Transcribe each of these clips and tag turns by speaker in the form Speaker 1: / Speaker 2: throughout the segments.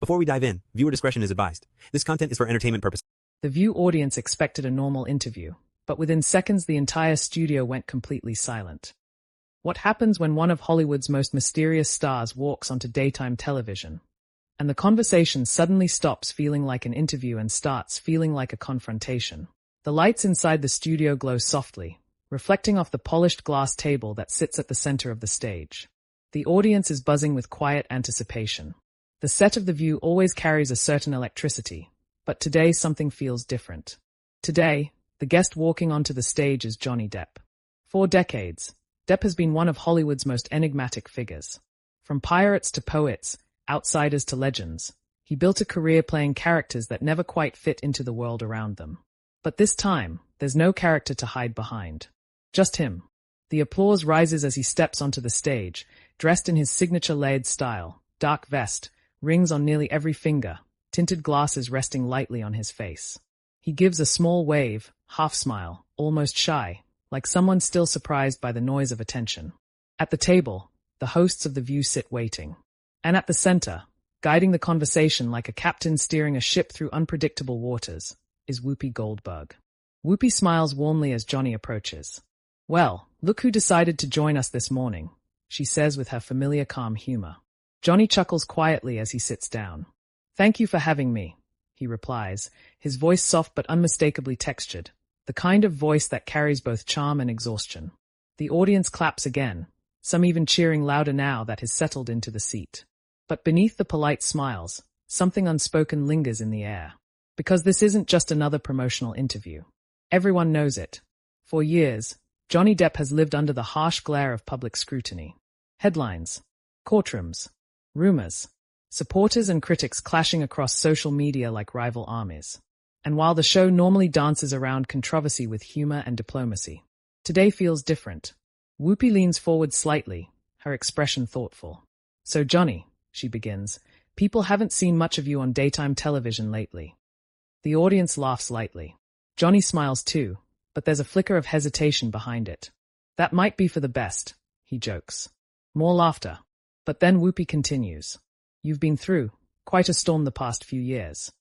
Speaker 1: Before we dive in, viewer discretion is advised. This content is for entertainment purposes.
Speaker 2: The View audience expected a normal interview, but within seconds the entire studio went completely silent. What happens when one of Hollywood's most mysterious stars walks onto daytime television? And the conversation suddenly stops feeling like an interview and starts feeling like a confrontation. The lights inside the studio glow softly, reflecting off the polished glass table that sits at the center of the stage. The audience is buzzing with quiet anticipation. The set of The View always carries a certain electricity, but today something feels different. Today, the guest walking onto the stage is Johnny Depp. For decades, Depp has been one of Hollywood's most enigmatic figures. From pirates to poets, outsiders to legends, he built a career playing characters that never quite fit into the world around them. But this time, there's no character to hide behind. Just him. The applause rises as he steps onto the stage, dressed in his signature layered style, dark vest, rings on nearly every finger, tinted glasses resting lightly on his face. He gives a small wave, half smile, almost shy, like someone still surprised by the noise of attention. At the table, the hosts of The View sit waiting. And at the center, guiding the conversation like a captain steering a ship through unpredictable waters, is Whoopi Goldberg. Whoopi smiles warmly as Johnny approaches. "Well, look who decided to join us this morning," she says with her familiar calm humor. Johnny chuckles quietly as he sits down. "Thank you for having me," he replies, his voice soft but unmistakably textured, the kind of voice that carries both charm and exhaustion. The audience claps again, some even cheering louder now that he's settled into the seat. But beneath the polite smiles, something unspoken lingers in the air. Because this isn't just another promotional interview. Everyone knows it. For years, Johnny Depp has lived under the harsh glare of public scrutiny. Headlines, courtrooms, rumors, supporters and critics clashing across social media like rival armies. And while the show normally dances around controversy with humor and diplomacy, today feels different. Whoopi leans forward slightly, her expression thoughtful. "So Johnny," she begins, "people haven't seen much of you on daytime television lately." The audience laughs lightly. Johnny smiles too, but there's a flicker of hesitation behind it. "That might be for the best," he jokes. More laughter. But then Whoopi continues. "You've been through quite a storm the past few years."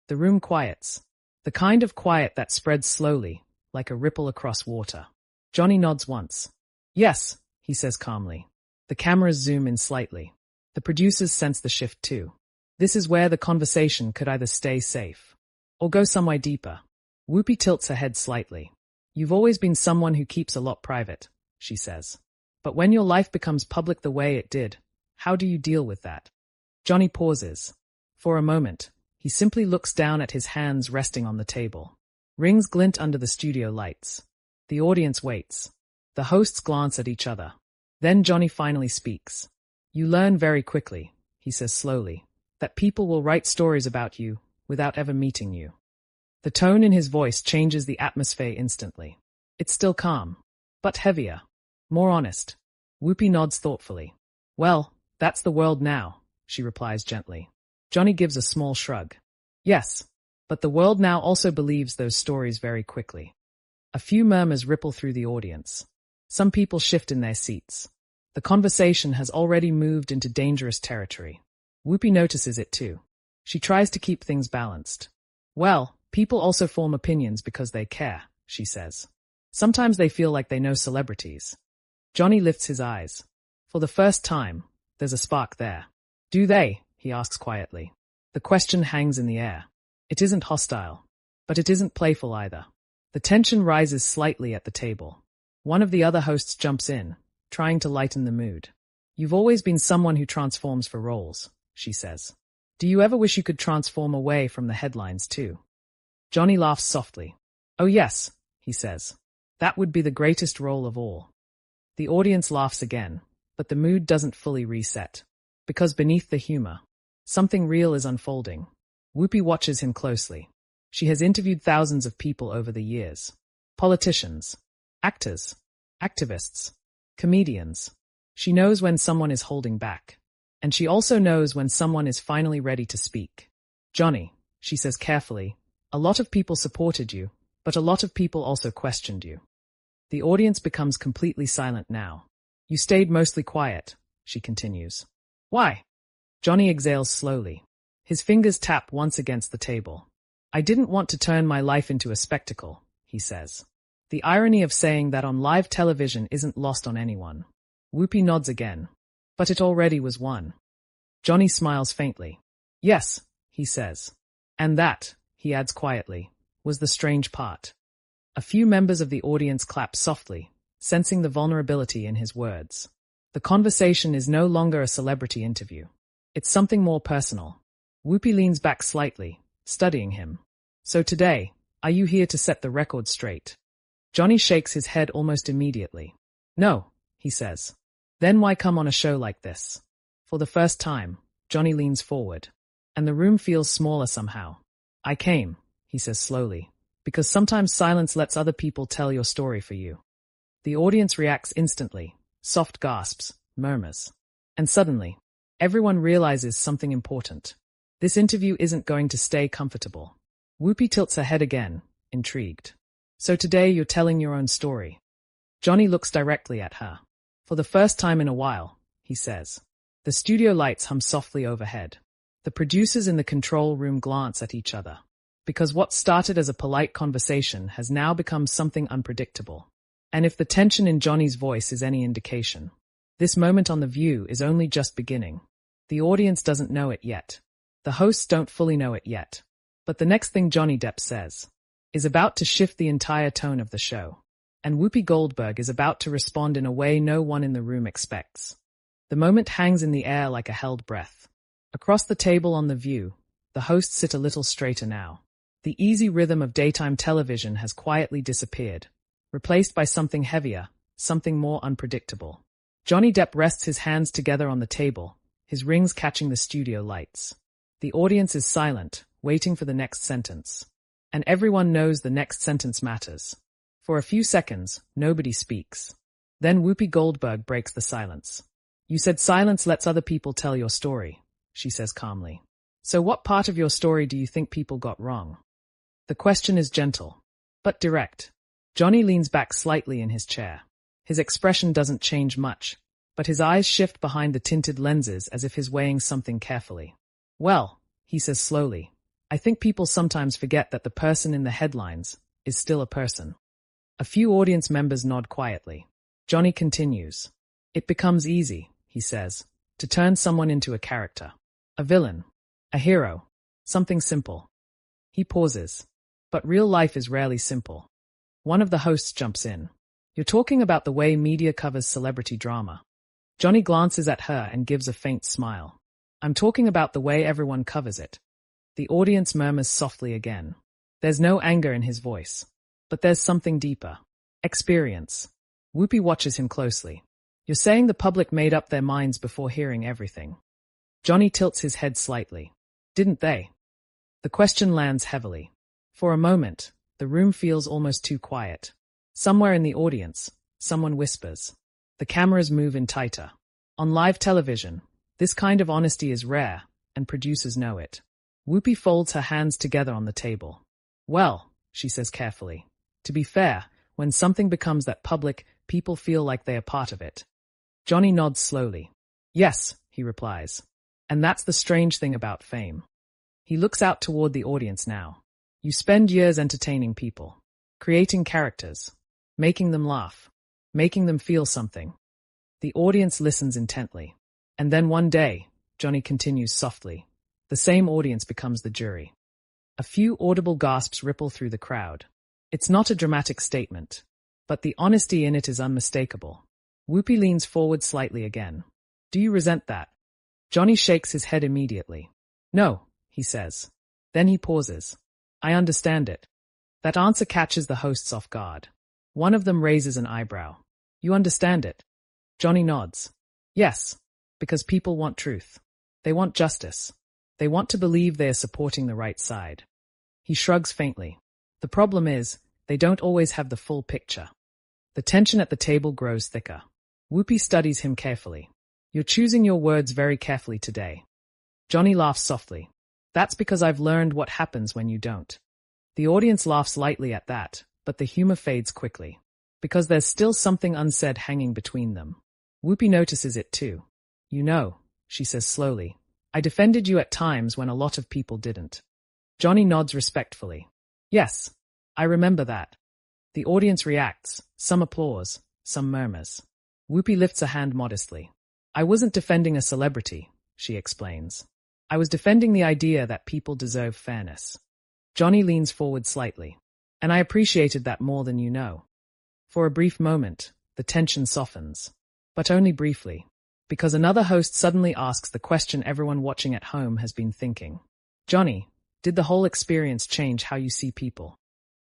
Speaker 2: The room quiets. The kind of quiet that spreads slowly, like a ripple across water. Johnny nods once. "Yes," he says calmly. The cameras zoom in slightly. The producers sense the shift too. This is where the conversation could either stay safe or go somewhere deeper. Whoopi tilts her head slightly. "You've always been someone who keeps a lot private," she says. "But when your life becomes public the way it did, how do you deal with that?" Johnny pauses. For a moment, he simply looks down at his hands resting on the table. Rings glint under the studio lights. The audience waits. The hosts glance at each other. Then Johnny finally speaks. "You learn very quickly," he says slowly, "that people will write stories about you without ever meeting you." The tone in his voice changes the atmosphere instantly. It's still calm, but heavier, more honest. Whoopi nods thoughtfully. "Well, that's the world now," she replies gently. Johnny gives a small shrug. "Yes, but the world now also believes those stories very quickly." A few murmurs ripple through the audience. Some people shift in their seats. The conversation has already moved into dangerous territory. Whoopi notices it too. She tries to keep things balanced. "Well, people also form opinions because they care," she says. "Sometimes they feel like they know celebrities." Johnny lifts his eyes. For the first time, there's a spark there. "Do they?" he asks quietly. The question hangs in the air. It isn't hostile, but it isn't playful either. The tension rises slightly at the table. One of the other hosts jumps in, trying to lighten the mood. "You've always been someone who transforms for roles," she says. "Do you ever wish you could transform away from the headlines too?" Johnny laughs softly. "Oh yes," he says. "That would be the greatest role of all." The audience laughs again, but the mood doesn't fully reset. Because beneath the humor, something real is unfolding. Whoopi watches him closely. She has interviewed thousands of people over the years. Politicians, actors, activists, comedians. She knows when someone is holding back. And she also knows when someone is finally ready to speak. "Johnny," she says carefully, "a lot of people supported you, but a lot of people also questioned you." The audience becomes completely silent now. "You stayed mostly quiet," she continues. "Why?" Johnny exhales slowly. His fingers tap once against the table. I didn't want to turn my life into a spectacle, he says. The irony of saying that on live television isn't lost on anyone. Whoopi nods again. But it already was one. Johnny smiles faintly. Yes, he says. And that, he adds quietly, was the strange part. A few members of the audience clap softly, sensing the vulnerability in his words. The conversation is no longer a celebrity interview. It's something more personal. Whoopi leans back slightly, studying him. So today, are you here to set the record straight? Johnny shakes his head almost immediately. No, he says. Then why come on a show like this? For the first time, Johnny leans forward, and the room feels smaller somehow. I came, he says slowly, because sometimes silence lets other people tell your story for you. The audience reacts instantly, soft gasps, murmurs. And suddenly, everyone realizes something important. This interview isn't going to stay comfortable. Whoopi tilts her head again, intrigued. So today you're telling your own story. Johnny looks directly at her. For the first time in a while, he says. The studio lights hum softly overhead. The producers in the control room glance at each other. Because what started as a polite conversation has now become something unpredictable. And if the tension in Johnny's voice is any indication, this moment on The View is only just beginning. The audience doesn't know it yet. The hosts don't fully know it yet. But the next thing Johnny Depp says is about to shift the entire tone of the show. And Whoopi Goldberg is about to respond in a way no one in the room expects. The moment hangs in the air like a held breath. Across the table on The View, the hosts sit a little straighter now. The easy rhythm of daytime television has quietly disappeared, replaced by something heavier, something more unpredictable. Johnny Depp rests his hands together on the table, his rings catching the studio lights. The audience is silent, waiting for the next sentence. And everyone knows the next sentence matters. For a few seconds, nobody speaks. Then Whoopi Goldberg breaks the silence. You said silence lets other people tell your story, she says calmly. So what part of your story do you think people got wrong? The question is gentle, but direct. Johnny leans back slightly in his chair. His expression doesn't change much, but his eyes shift behind the tinted lenses as if he's weighing something carefully. Well, he says slowly, I think people sometimes forget that the person in the headlines is still a person. A few audience members nod quietly. Johnny continues. It becomes easy, he says, to turn someone into a character. A villain. A hero. Something simple. He pauses. But real life is rarely simple. One of the hosts jumps in. You're talking about the way media covers celebrity drama. Johnny glances at her and gives a faint smile. I'm talking about the way everyone covers it. The audience murmurs softly again. There's no anger in his voice. But there's something deeper. Experience. Whoopi watches him closely. You're saying the public made up their minds before hearing everything. Johnny tilts his head slightly. Didn't they? The question lands heavily. For a moment, the room feels almost too quiet. Somewhere in the audience, someone whispers. The cameras move in tighter. On live television, this kind of honesty is rare, and producers know it. Whoopi folds her hands together on the table. Well, she says carefully. To be fair, when something becomes that public, people feel like they are part of it. Johnny nods slowly. Yes, he replies. And that's the strange thing about fame. He looks out toward the audience now. You spend years entertaining people, creating characters, making them laugh, making them feel something. The audience listens intently. And then one day, Johnny continues softly, the same audience becomes the jury. A few audible gasps ripple through the crowd. It's not a dramatic statement, but the honesty in it is unmistakable. Whoopi leans forward slightly again. Do you resent that? Johnny shakes his head immediately. No, he says. Then he pauses. I understand it. That answer catches the hosts off guard. One of them raises an eyebrow. You understand it? Johnny nods. Yes, because people want truth. They want justice. They want to believe they are supporting the right side. He shrugs faintly. The problem is, they don't always have the full picture. The tension at the table grows thicker. Whoopi studies him carefully. You're choosing your words very carefully today. Johnny laughs softly. That's because I've learned what happens when you don't. The audience laughs lightly at that, but the humor fades quickly. Because there's still something unsaid hanging between them. Whoopi notices it too. You know, she says slowly, I defended you at times when a lot of people didn't. Johnny nods respectfully. Yes, I remember that. The audience reacts, some applause, some murmurs. Whoopi lifts a hand modestly. I wasn't defending a celebrity, she explains. I was defending the idea that people deserve fairness. Johnny leans forward slightly. And I appreciated that more than you know. For a brief moment, the tension softens. But only briefly. Because another host suddenly asks the question everyone watching at home has been thinking. Johnny, did the whole experience change how you see people?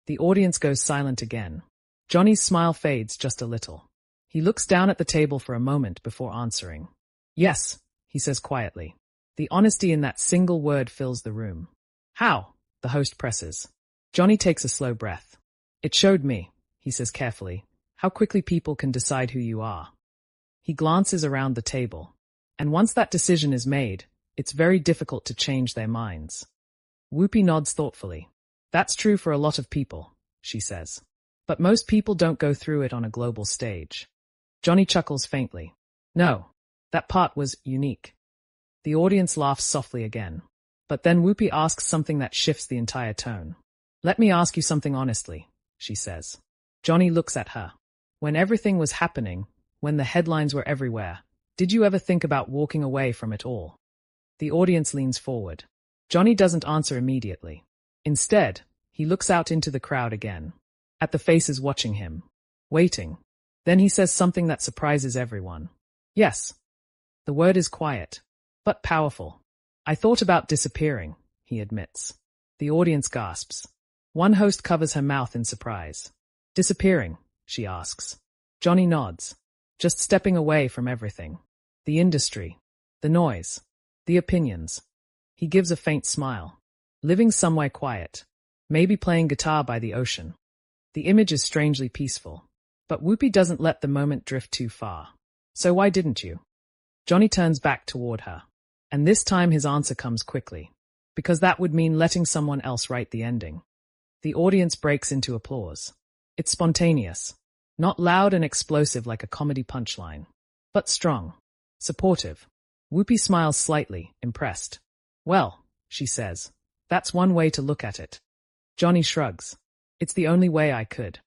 Speaker 2: The audience goes silent again. Johnny's smile fades just a little. He looks down at the table for a moment before answering. Yes, he says quietly. The honesty in that single word fills the room. How? The host presses. Johnny takes a slow breath. It showed me, he says carefully, how quickly people can decide who you are. He glances around the table. And once that decision is made, it's very difficult to change their minds. Whoopi nods thoughtfully. That's true for a lot of people, she says. But most people don't go through it on a global stage. Johnny chuckles faintly. No, that part was unique. The audience laughs softly again. But then Whoopi asks something that shifts the entire tone. Let me ask you something honestly, she says. Johnny looks at her. When everything was happening, when the headlines were everywhere, did you ever think about walking away from it all? The audience leans forward. Johnny doesn't answer immediately. Instead, he looks out into the crowd again, at the faces watching him, waiting. Then he says something that surprises everyone. Yes. The word is quiet, but powerful. I thought about disappearing, he admits. The audience gasps. One host covers her mouth in surprise. Disappearing, she asks. Johnny nods. Just stepping away from everything. The industry. The noise. The opinions. He gives a faint smile. Living somewhere quiet. Maybe playing guitar by the ocean. The image is strangely peaceful. But Whoopi doesn't let the moment drift too far. So why didn't you? Johnny turns back toward her. And this time his answer comes quickly. Because that would mean letting someone else write the ending. The audience breaks into applause. It's spontaneous. Not loud and explosive like a comedy punchline. But strong. Supportive. Whoopi smiles slightly, impressed. Well, she says, that's one way to look at it. Johnny shrugs. It's the only way I could.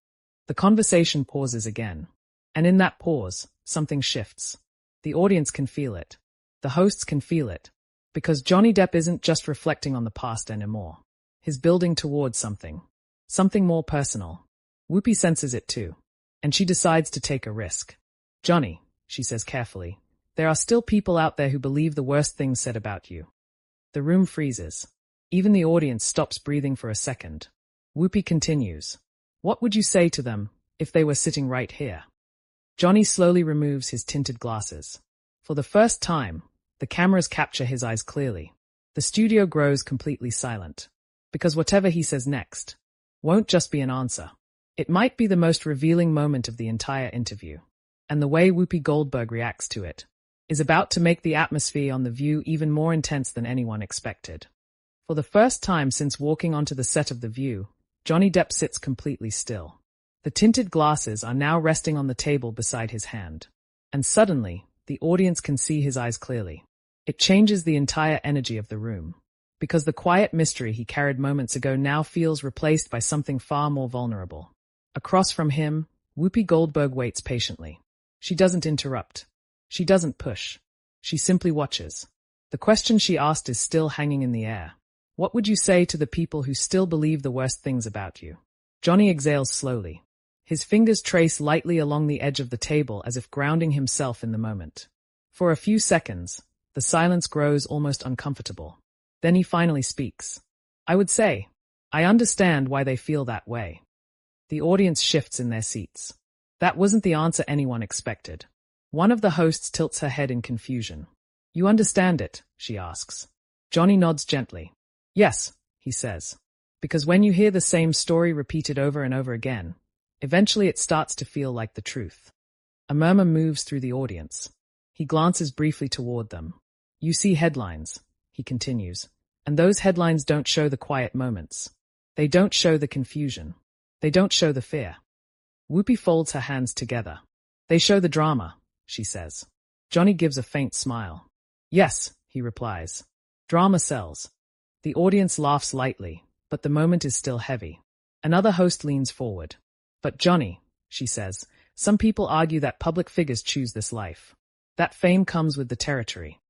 Speaker 2: The conversation pauses again. And in that pause, something shifts. The audience can feel it. The hosts can feel it. Because Johnny Depp isn't just reflecting on the past anymore. He's building towards something. Something more personal. Whoopi senses it too. And she decides to take a risk. Johnny, she says carefully, there are still people out there who believe the worst things said about you. The room freezes. Even the audience stops breathing for a second. Whoopi continues. What would you say to them if they were sitting right here? Johnny slowly removes his tinted glasses. For the first time, the cameras capture his eyes clearly. The studio grows completely silent. Because whatever he says next won't just be an answer. It might be the most revealing moment of the entire interview. And the way Whoopi Goldberg reacts to it is about to make the atmosphere on The View even more intense than anyone expected. For the first time since walking onto the set of The View, Johnny Depp sits completely still. The tinted glasses are now resting on the table beside his hand. And suddenly, the audience can see his eyes clearly. It changes the entire energy of the room. Because the quiet mystery he carried moments ago now feels replaced by something far more vulnerable. Across from him, Whoopi Goldberg waits patiently. She doesn't interrupt. She doesn't push. She simply watches. The question she asked is still hanging in the air. What would you say to the people who still believe the worst things about you? Johnny exhales slowly. His fingers trace lightly along the edge of the table as if grounding himself in the moment. For a few seconds, the silence grows almost uncomfortable. Then he finally speaks. I would say, I understand why they feel that way. The audience shifts in their seats. That wasn't the answer anyone expected. One of the hosts tilts her head in confusion. You understand it, she asks. Johnny nods gently. Yes, he says. Because when you hear the same story repeated over and over again, eventually it starts to feel like the truth. A murmur moves through the audience. He glances briefly toward them. You see headlines, he continues, and those headlines don't show the quiet moments. They don't show the confusion. They don't show the fear. Whoopi folds her hands together. They show the drama, she says. Johnny gives a faint smile. Yes, he replies. Drama sells. The audience laughs lightly, but the moment is still heavy. Another host leans forward. But Johnny, she says, some people argue that public figures choose this life. That fame comes with the territory.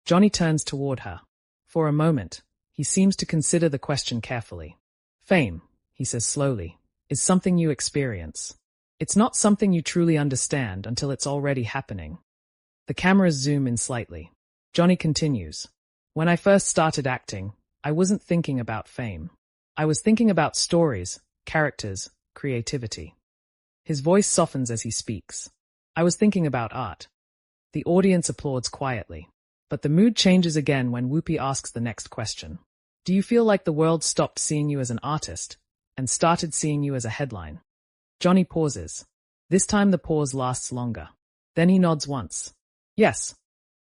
Speaker 2: Johnny turns toward her. For a moment, he seems to consider the question carefully. Fame, he says slowly, is something you experience. It's not something you truly understand until it's already happening. The cameras zoom in slightly. Johnny continues. When I first started acting, I wasn't thinking about fame. I was thinking about stories, characters, creativity. His voice softens as he speaks. I was thinking about art. The audience applauds quietly. But the mood changes again when Whoopi asks the next question. Do you feel like the world stopped seeing you as an artist and started seeing you as a headline? Johnny pauses. This time the pause lasts longer. Then he nods once. Yes.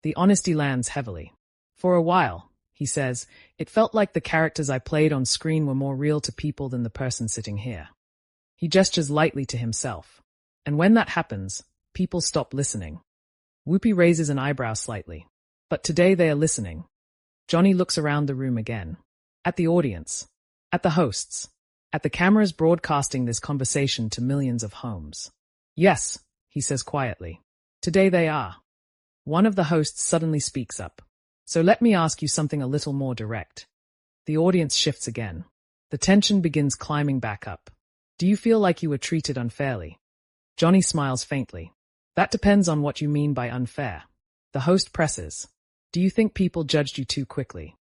Speaker 2: The honesty lands heavily. For a while, he says, it felt like the characters I played on screen were more real to people than the person sitting here. He gestures lightly to himself. And when that happens, people stop listening. Whoopi raises an eyebrow slightly. But today they are listening. Johnny looks around the room again. At the audience. At the hosts. At the cameras broadcasting this conversation to millions of homes. Yes, he says quietly. Today they are. One of the hosts suddenly speaks up. So let me ask you something a little more direct. The audience shifts again. The tension begins climbing back up. Do you feel like you were treated unfairly? Johnny smiles faintly. That depends on what you mean by unfair. The host presses. Do you think people judged you too quickly?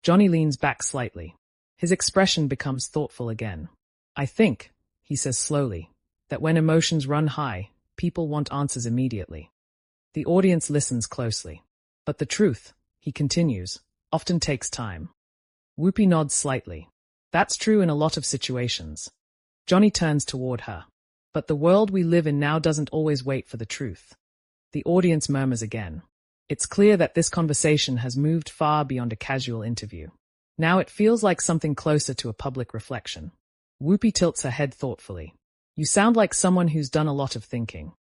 Speaker 2: Johnny leans back slightly. His expression becomes thoughtful again. I think, he says slowly, that when emotions run high, people want answers immediately. The audience listens closely. But the truth, he continues, often takes time. Whoopi nods slightly. That's true in a lot of situations. Johnny turns toward her. But the world we live in now doesn't always wait for the truth. The audience murmurs again. It's clear that this conversation has moved far beyond a casual interview. Now it feels like something closer to a public reflection. Whoopi tilts her head thoughtfully. You sound like someone who's done a lot of thinking.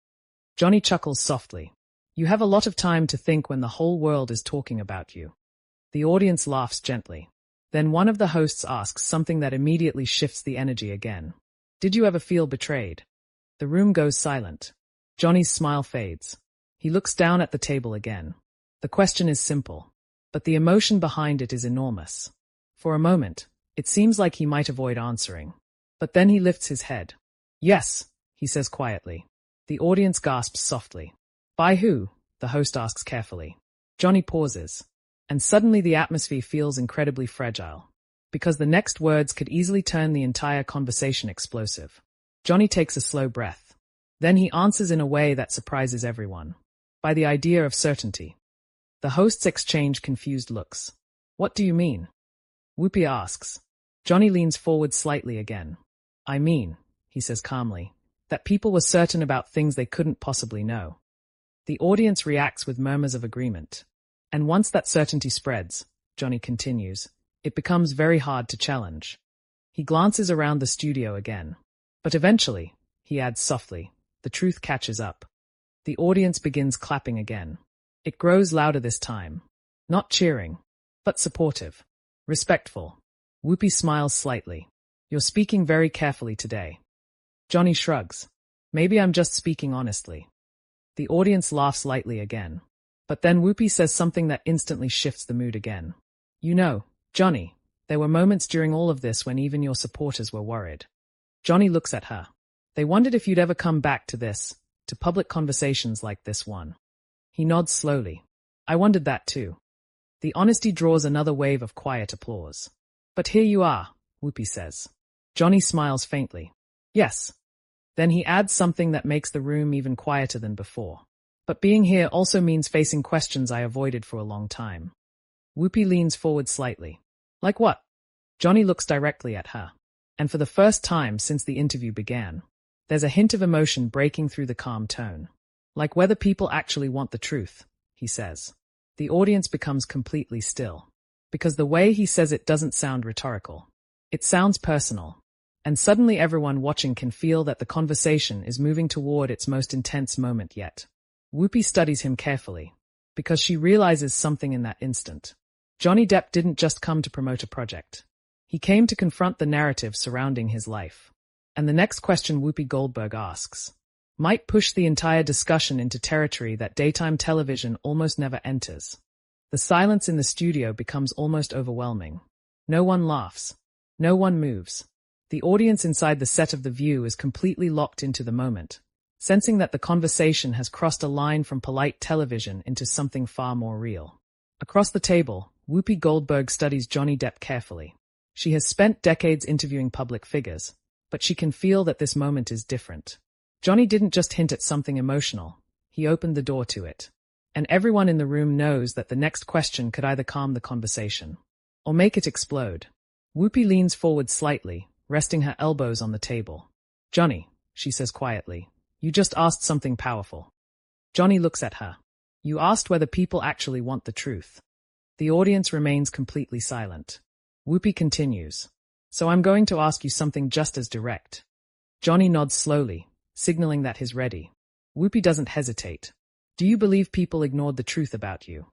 Speaker 2: Johnny chuckles softly. You have a lot of time to think when the whole world is talking about you. The audience laughs gently. Then one of the hosts asks something that immediately shifts the energy again. Did you ever feel betrayed? The room goes silent. Johnny's smile fades. He looks down at the table again. The question is simple, but the emotion behind it is enormous. For a moment, it seems like he might avoid answering. But then he lifts his head. Yes, he says quietly. The audience gasps softly. By who? The host asks carefully. Johnny pauses. And suddenly the atmosphere feels incredibly fragile. Because the next words could easily turn the entire conversation explosive. Johnny takes a slow breath. Then he answers in a way that surprises everyone. By the idea of certainty. The hosts exchange confused looks. What do you mean? Whoopi asks. Johnny leans forward slightly again. I mean, he says calmly, that people were certain about things they couldn't possibly know. The audience reacts with murmurs of agreement. And once that certainty spreads, Johnny continues, it becomes very hard to challenge. He glances around the studio again. But eventually, he adds softly, the truth catches up. The audience begins clapping again. It grows louder this time. Not cheering, but supportive. Respectful. Whoopi smiles slightly. You're speaking very carefully today. Johnny shrugs. Maybe I'm just speaking honestly. The audience laughs lightly again. But then Whoopi says something that instantly shifts the mood again. You know, Johnny, there were moments during all of this when even your supporters were worried. Johnny looks at her. They wondered if you'd ever come back to this, to public conversations like this one. He nods slowly. I wondered that too. The honesty draws another wave of quiet applause. But here you are, Whoopi says. Johnny smiles faintly. Yes. Then he adds something that makes the room even quieter than before. But being here also means facing questions I avoided for a long time. Whoopi leans forward slightly. Like what? Johnny looks directly at her. And for the first time since the interview began, there's a hint of emotion breaking through the calm tone. Like whether people actually want the truth, he says. The audience becomes completely still. Because the way he says it doesn't sound rhetorical. It sounds personal. And suddenly everyone watching can feel that the conversation is moving toward its most intense moment yet. Whoopi studies him carefully. because she realizes something in that instant. Johnny Depp didn't just come to promote a project. He came to confront the narrative surrounding his life. And the next question Whoopi Goldberg asks might push the entire discussion into territory that daytime television almost never enters. The silence in the studio becomes almost overwhelming. No one laughs. No one moves. The audience inside the set of The View is completely locked into the moment, sensing that the conversation has crossed a line from polite television into something far more real. Across the table, Whoopi Goldberg studies Johnny Depp carefully. She has spent decades interviewing public figures, but she can feel that this moment is different. Johnny didn't just hint at something emotional, he opened the door to it. And everyone in the room knows that the next question could either calm the conversation or make it explode. Whoopi leans forward slightly, resting her elbows on the table. "Johnny," she says quietly, "you just asked something powerful." Johnny looks at her. "You asked whether people actually want the truth." The audience remains completely silent. Whoopi continues. "So I'm going to ask you something just as direct." Johnny nods slowly, signaling that he's ready. Whoopi doesn't hesitate. "Do you believe people ignored the truth about you?"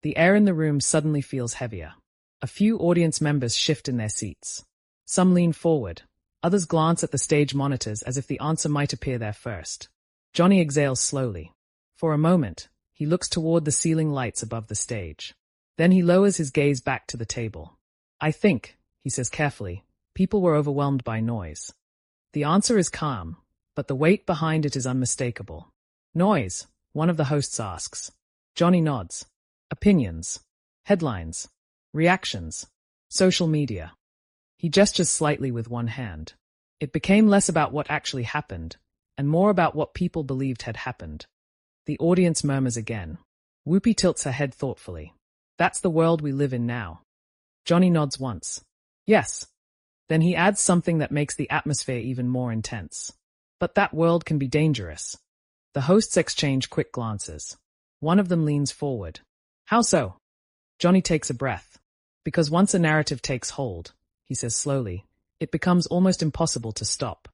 Speaker 2: The air in the room suddenly feels heavier. A few audience members shift in their seats. Some lean forward. Others glance at the stage monitors as if the answer might appear there first. Johnny exhales slowly. For a moment, he looks toward the ceiling lights above the stage. Then he lowers his gaze back to the table. "I think," he says carefully, "people were overwhelmed by noise." The answer is calm, but the weight behind it is unmistakable. "Noise?" one of the hosts asks. Johnny nods. "Opinions. Headlines. Reactions. Social media." He gestures slightly with one hand. It became less about what actually happened, and more about what people believed had happened. The audience murmurs again. Whoopi tilts her head thoughtfully. "That's the world we live in now." Johnny nods once. "Yes." Then he adds something that makes the atmosphere even more intense. "But that world can be dangerous." The hosts exchange quick glances. One of them leans forward. "How so?" Johnny takes a breath. "Because once a narrative takes hold," he says slowly, "it becomes almost impossible to stop."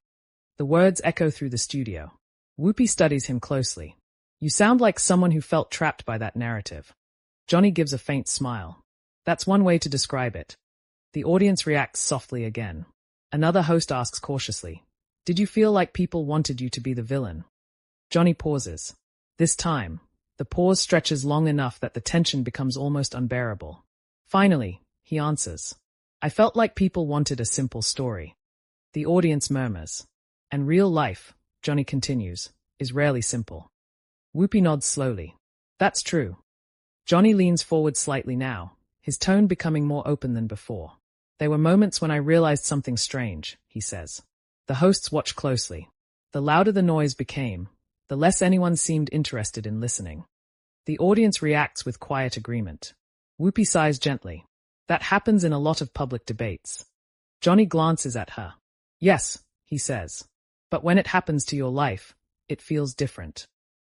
Speaker 2: The words echo through the studio. Whoopi studies him closely. "You sound like someone who felt trapped by that narrative." Johnny gives a faint smile. "That's one way to describe it." The audience reacts softly again. Another host asks cautiously, "Did you feel like people wanted you to be the villain?" Johnny pauses. This time, the pause stretches long enough that the tension becomes almost unbearable. Finally, he answers, "I felt like people wanted a simple story." The audience murmurs. "And real life," Johnny continues, "is rarely simple." Whoopi nods slowly. "That's true." Johnny leans forward slightly now, his tone becoming more open than before. "There were moments when I realized something strange," he says. The hosts watch closely. The louder the noise became, the less anyone seemed interested in listening. The audience reacts with quiet agreement. Whoopi sighs gently. "That happens in a lot of public debates." Johnny glances at her. "Yes," he says. "But when it happens to your life, it feels different."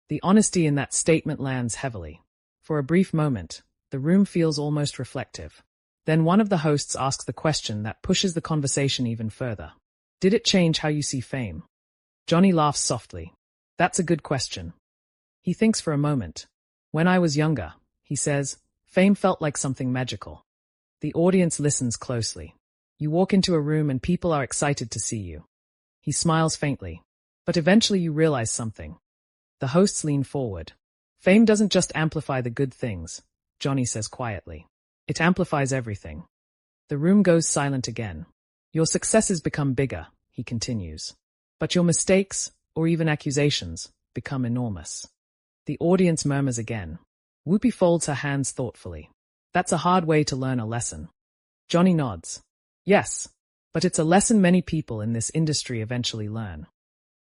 Speaker 2: The honesty in that statement lands heavily. For a brief moment, the room feels almost reflective. Then one of the hosts asks the question that pushes the conversation even further. "Did it change how you see fame?" Johnny laughs softly. "That's a good question." He thinks for a moment. "When I was younger," he says, "fame felt like something magical." The audience listens closely. You walk into a room and people are excited to see you. He smiles faintly. "But eventually you realize something." The hosts lean forward. "Fame doesn't just amplify the good things," Johnny says quietly. "It amplifies everything." The room goes silent again. "Your successes become bigger," he continues. "But your mistakes, or even accusations, become enormous." The audience murmurs again. Whoopi folds her hands thoughtfully. "That's a hard way to learn a lesson." Johnny nods. "Yes, but it's a lesson many people in this industry eventually learn."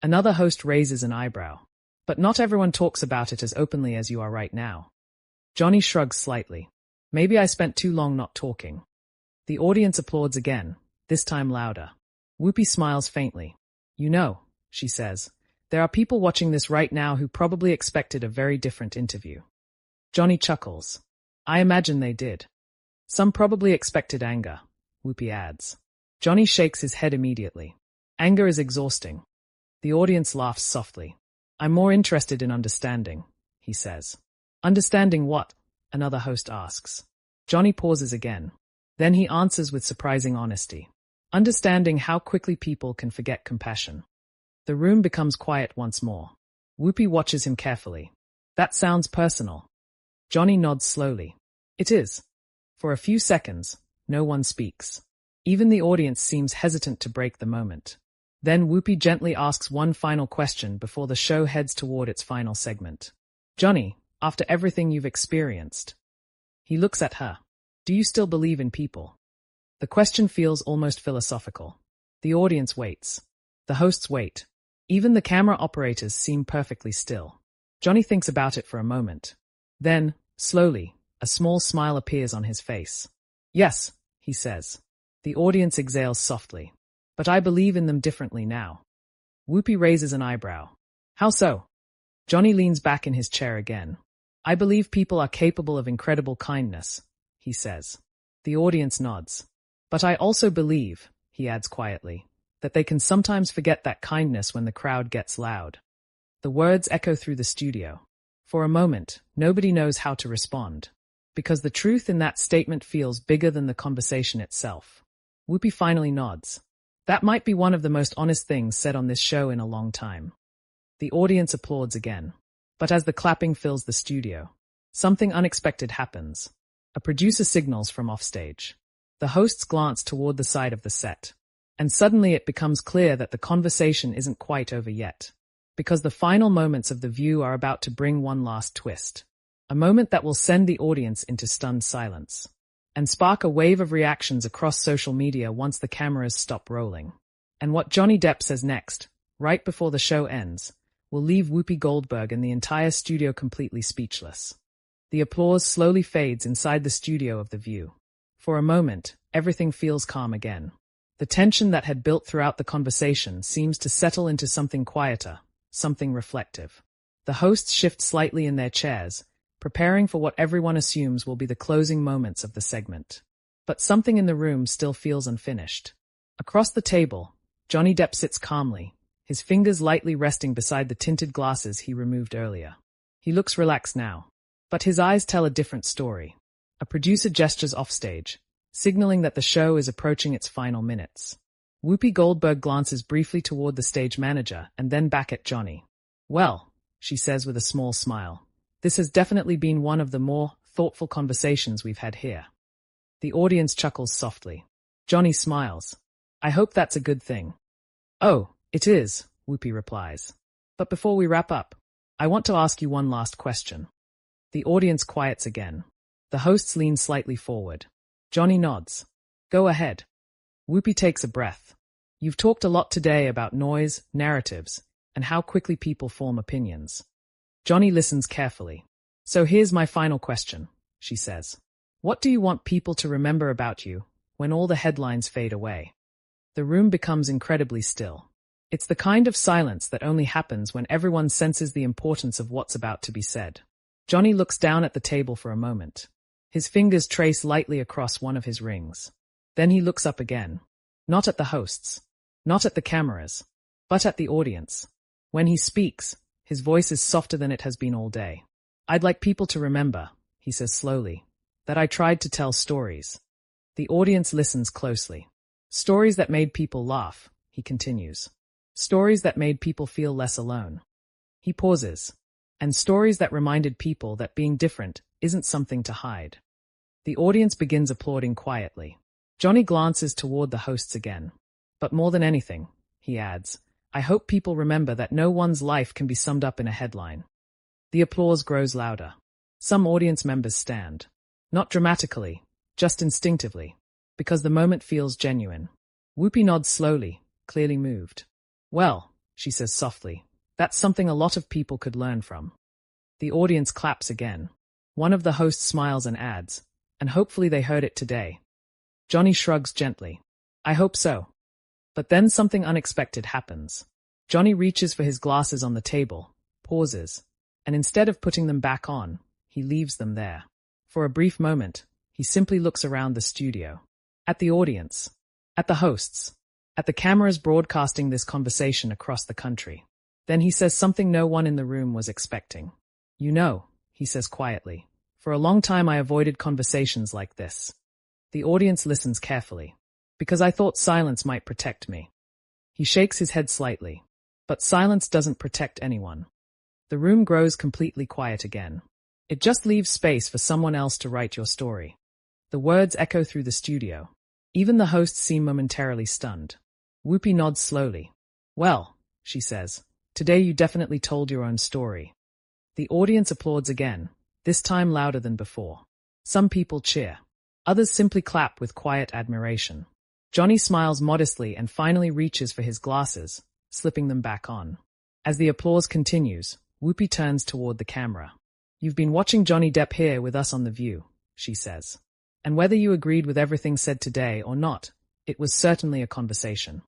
Speaker 2: Another host raises an eyebrow. "But not everyone talks about it as openly as you are right now." Johnny shrugs slightly. "Maybe I spent too long not talking." The audience applauds again, this time louder. Whoopi smiles faintly. "You know," she says, "there are people watching this right now who probably expected a very different interview." Johnny chuckles. "I imagine they did." "Some probably expected anger," Whoopi adds. Johnny shakes his head immediately. "Anger is exhausting." The audience laughs softly. "I'm more interested in understanding," he says. Understanding what? Another host asks. Johnny pauses again. Then he answers with surprising honesty. Understanding how quickly people can forget compassion. The room becomes quiet once more. Whoopi watches him carefully. That sounds personal. Johnny nods slowly. It is. For a few seconds, no one speaks. Even the audience seems hesitant to break the moment. Then Whoopi gently asks one final question before the show heads toward its final segment. Johnny, after everything you've experienced. He looks at her. Do you still believe in people? The question feels almost philosophical. The audience waits. The hosts wait. Even the camera operators seem perfectly still. Johnny thinks about it for a moment. Then, slowly, a small smile appears on his face. Yes, he says. The audience exhales softly. But I believe in them differently now. Whoopi raises an eyebrow. How so? Johnny leans back in his chair again. I believe people are capable of incredible kindness, he says. The audience nods. But I also believe, he adds quietly, that they can sometimes forget that kindness when the crowd gets loud. The words echo through the studio. For a moment, nobody knows how to respond, because the truth in that statement feels bigger than the conversation itself. Whoopi finally nods. That might be one of the most honest things said on this show in a long time. The audience applauds again. But as the clapping fills the studio, something unexpected happens. A producer signals from offstage. The hosts glance toward the side of the set. And suddenly it becomes clear that the conversation isn't quite over yet. Because the final moments of The View are about to bring one last twist. A moment that will send the audience into stunned silence. And spark a wave of reactions across social media once the cameras stop rolling. And what Johnny Depp says next, right before the show ends, will leave Whoopi Goldberg and the entire studio completely speechless. The applause slowly fades inside the studio of The View. For a moment, everything feels calm again. The tension that had built throughout the conversation seems to settle into something quieter, something reflective. The hosts shift slightly in their chairs, preparing for what everyone assumes will be the closing moments of the segment. But something in the room still feels unfinished. Across the table, Johnny Depp sits calmly, his fingers lightly resting beside the tinted glasses he removed earlier. He looks relaxed now, but his eyes tell a different story. A producer gestures offstage, signaling that the show is approaching its final minutes. Whoopi Goldberg glances briefly toward the stage manager and then back at Johnny. Well, she says with a small smile, this has definitely been one of the more thoughtful conversations we've had here. The audience chuckles softly. Johnny smiles. I hope that's a good thing. Oh, it is, Whoopi replies. But before we wrap up, I want to ask you one last question. The audience quiets again. The hosts lean slightly forward. Johnny nods. Go ahead. Whoopi takes a breath. You've talked a lot today about noise, narratives, and how quickly people form opinions. Johnny listens carefully. So here's my final question, she says. What do you want people to remember about you when all the headlines fade away? The room becomes incredibly still. It's the kind of silence that only happens when everyone senses the importance of what's about to be said. Johnny looks down at the table for a moment. His fingers trace lightly across one of his rings. Then he looks up again. Not at the hosts. Not at the cameras. But at the audience. When he speaks, his voice is softer than it has been all day. I'd like people to remember, he says slowly, that I tried to tell stories. The audience listens closely. Stories that made people laugh, he continues. Stories that made people feel less alone. He pauses. And stories that reminded people that being different isn't something to hide. The audience begins applauding quietly. Johnny glances toward the hosts again. But more than anything, he adds, I hope people remember that no one's life can be summed up in a headline. The applause grows louder. Some audience members stand. Not dramatically, just instinctively, because the moment feels genuine. Whoopi nods slowly, clearly moved. Well, she says softly, that's something a lot of people could learn from. The audience claps again. One of the hosts smiles and adds, and hopefully they heard it today. Johnny shrugs gently. I hope so. But then something unexpected happens. Johnny reaches for his glasses on the table, pauses, and instead of putting them back on, he leaves them there. For a brief moment, he simply looks around the studio. At the audience. At the hosts. At the cameras broadcasting this conversation across the country. Then he says something no one in the room was expecting. You know, he says quietly. For a long time I avoided conversations like this. The audience listens carefully, because I thought silence might protect me. He shakes his head slightly, but silence doesn't protect anyone. The room grows completely quiet again. It just leaves space for someone else to write your story. The words echo through the studio. Even the hosts seem momentarily stunned. Whoopi nods slowly. Well, she says, today you definitely told your own story. The audience applauds again, this time louder than before. Some people cheer. Others simply clap with quiet admiration. Johnny smiles modestly and finally reaches for his glasses, slipping them back on. As the applause continues, Whoopi turns toward the camera. You've been watching Johnny Depp here with us on The View, she says. And whether you agreed with everything said today or not, it was certainly a conversation.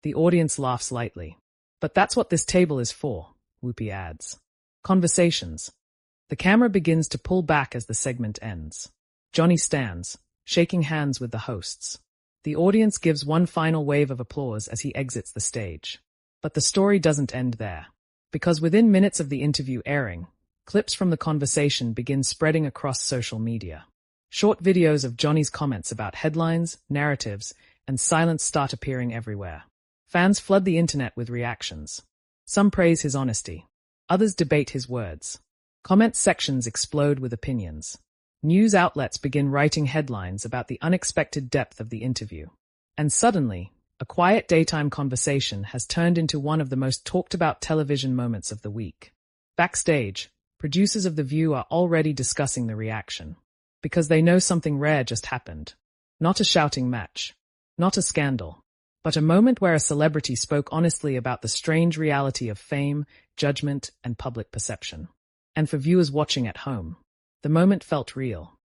Speaker 2: The audience laughs lightly. But that's what this table is for, Whoopi adds. Conversations. The camera begins to pull back as the segment ends. Johnny stands, shaking hands with the hosts. The audience gives one final wave of applause as he exits the stage. But the story doesn't end there. Because within minutes of the interview airing, clips from the conversation begin spreading across social media. Short videos of Johnny's comments about headlines, narratives, and silence start appearing everywhere. Fans flood the internet with reactions. Some praise his honesty. Others debate his words. Comment sections explode with opinions. News outlets begin writing headlines about the unexpected depth of the interview. And suddenly, a quiet daytime conversation has turned into one of the most talked-about television moments of the week. Backstage, producers of The View are already discussing the reaction. Because they know something rare just happened. Not a shouting match. Not a scandal. But a moment where a celebrity spoke honestly about the strange reality of fame, judgment, and public perception. And for viewers watching at home, the moment felt real.